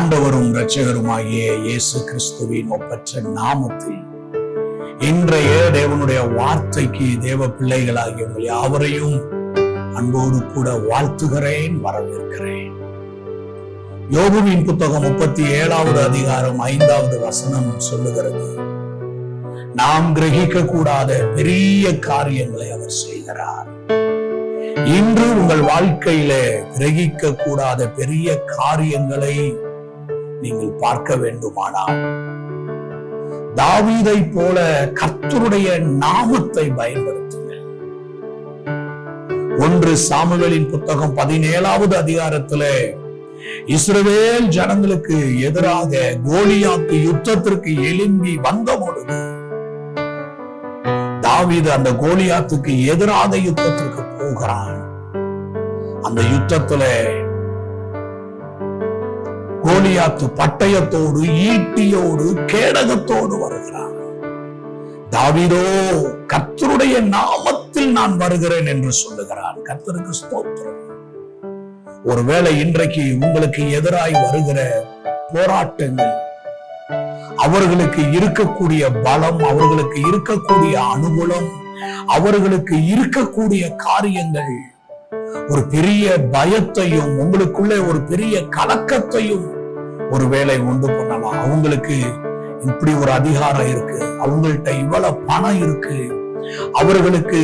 ஆண்டவரும் இரட்சகருமாகிய இயேசு கிறிஸ்துவின் ஒப்பற்ற நாமத்தில் இன்றைய தேவனுடைய வார்த்தைக்கு தேவ பிள்ளைகளாகிய உங்கள் யாவரையும் அன்போடு கூட வாழ்த்துகிறேன், வரவேற்கிறேன். யோபுவின் புத்தகம் 37வது அதிகாரம் 5வது வசனம் சொல்லுகிறது, நாம் கிரகிக்க கூடாத பெரிய காரியங்களை அவர் செய்கிறார். இன்று உங்கள் வாழ்க்கையில கிரகிக்க கூடாத பெரிய காரியங்களை நீங்கள் பார்க்க வேண்டுமானால் தாவீதை போல கர்த்தருடைய நாமத்தை பயன்படுத்துங்கள். 1 சாமுவேலின் புத்தகம் 17வது அதிகாரத்திலே இஸ்ரவேல் ஜனங்களுக்கு எதிராக கோலியாத்து யுத்தத்திற்கு எழும்பி வந்த பொழுது தாவீது அந்த கோலியாத்துக்கு எதிராக யுத்தத்திற்கு போகிறான். அந்த யுத்தத்துல கோலியாத்து பட்டயத்தோடு ஈட்டியோடு கேடகத்தோடு வருகிறான். தாவீதோ கர்த்தருடைய நாமத்தில் நான் வருகிறேன் என்று சொல்லுகிறான். கர்த்தருக்கு ஸ்தோத்திரம். ஒருவேளை இன்றைக்கு உங்களுக்கு எதிராய் வருகிற போராட்டங்கள், அவர்களுக்கு இருக்கக்கூடிய பலம், அவர்களுக்கு இருக்கக்கூடிய அனுகூலம், அவர்களுக்கு இருக்கக்கூடிய காரியங்கள் ஒரு பெரிய பயத்தையும் உங்களுக்குள்ளே ஒரு பெரிய கலக்கத்தையும் ஒருவேளை உண்டு பண்ணலாம். அவங்களுக்கு இப்படி ஒரு அதிகாரம் இருக்கு, அவங்கள்ட்ட இவ்வளவு பணம் இருக்கு, அவர்களுக்கு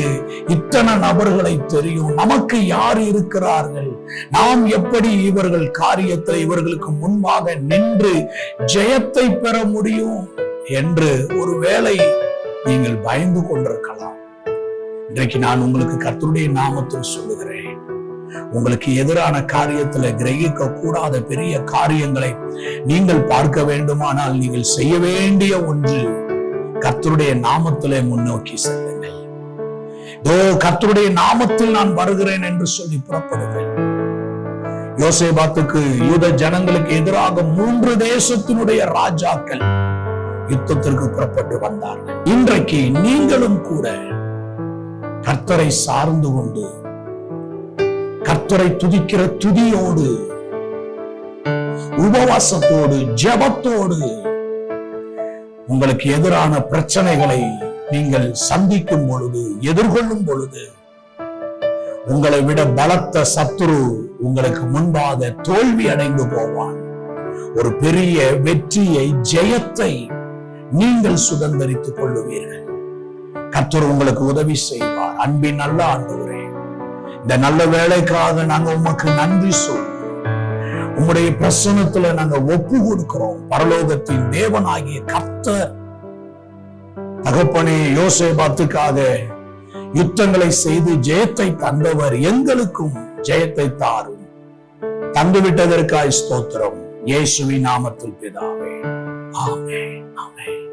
இத்தனை நபர்களை தெரியும், நமக்கு யார் இருக்கிறார்கள், நாம் எப்படி இவர்கள் காரியத்தை இவர்களுக்கு முன்பாக நின்று ஜெயத்தை பெற முடியும் என்று ஒருவேளை நீங்கள் பயந்து கொண்டிருக்கலாம். இன்றைக்கு நான் உங்களுக்கு கர்த்தருடைய நாமத்தில் சொல்லுகிறேன், உங்களுக்கு எதிரான காரியத்துல கிரகிக்க கூடாத பெரிய காரியங்களை நீங்கள் பார்க்க வேண்டுமானால் நீங்கள் செய்ய வேண்டிய ஒன்று, கர்த்தருடைய நாமத்திலே முன்னோக்கி செல்லுங்கள். கர்த்தருடைய நாமத்தில் நான் வருகிறேன் என்று சொல்லி புறப்படுங்கள். யோசேபாத்துக்கு யூத ஜனங்களுக்கு எதிராக 3 தேசத்தினுடைய ராஜாக்கள் யுத்தத்திற்கு புறப்பட்டு வந்தார்கள். இன்றைக்கு நீங்களும் கூட கர்த்தரை சார்ந்து கொண்டு கர்த்தரை துதிக்கிற துதியோடு, உபவாசத்தோடு, ஜெபத்தோடு உங்களுக்கு எதிரான பிரச்சனைகளை நீங்கள் சந்திக்கும் பொழுது, எதிர்கொள்ளும் பொழுது, உங்களை விட பலத்த சத்துரு உங்களுக்கு முன்பாக தோல்வி அடைந்து போவான். ஒரு பெரிய வெற்றியை, ஜெயத்தை நீங்கள் சுதந்திரித்துக் கொள்ளுவீர்கள். கர்த்தர் உங்களுக்கு உதவி செய்வார். அன்பின் நல்ல ஆண்டவரே, இந்த நல்ல வேலைக்காக நாங்க உமக்கு நன்றி சொல்றோம். உம்முடைய பிரசன்னத்துல நாங்க ஒப்பு கொடுக்கிறோம். பரலோகத்தின் தேவனாகிய கர்த்தர் தகப்பனே, யோசேபாத்துக்காக யுத்தங்களை செய்து ஜெயத்தை தந்தவர், எங்களுக்கும் ஜெயத்தை தாரும். தந்துவிட்டதற்காய் ஸ்தோத்திரம். இயேசுவின் நாமத்தில் பிதாவே, ஆமென், ஆமென்.